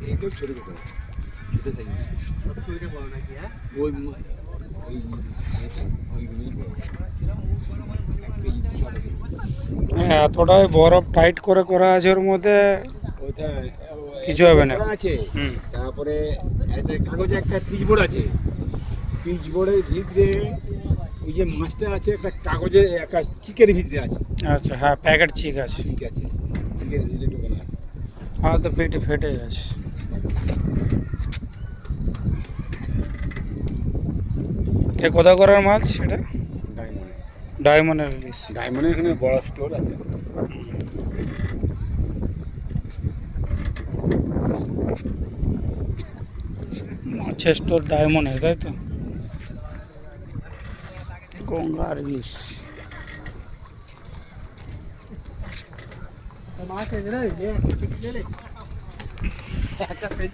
এইটা ছোট ছোট ছোট সাইজ বড় নাকি ওই এতটাই বরফ টাইট করে করা আছে ওর মধ্যে ওইটা কিছু হবে না। আছে। হুম। তারপরে কাগজে একটা পিচবোর্ড আছে, পিচবোর্ডের ভিতরে ওই যে মাছটা আছে একটা কাগজে একটা চিকের ভিতরে আছে। আচ্ছা, হ্যাঁ, প্যাকেট চিক আছে। ঠিক আছে, চিকের ভিতরে ঢোকানো আছে। আর তো পেটে ফেটে গেছে। এ কোথা করার মাছ এটা? ডায়মন্ড, ডায়মন্ডের ইলিশ। ডায়মন্ডের এখানে বড় স্টোর আছে। মাছের স্টোর ডায়মন্ডে, তাই তো? গঙ্গার ইলিশ। মাছ এনে একটা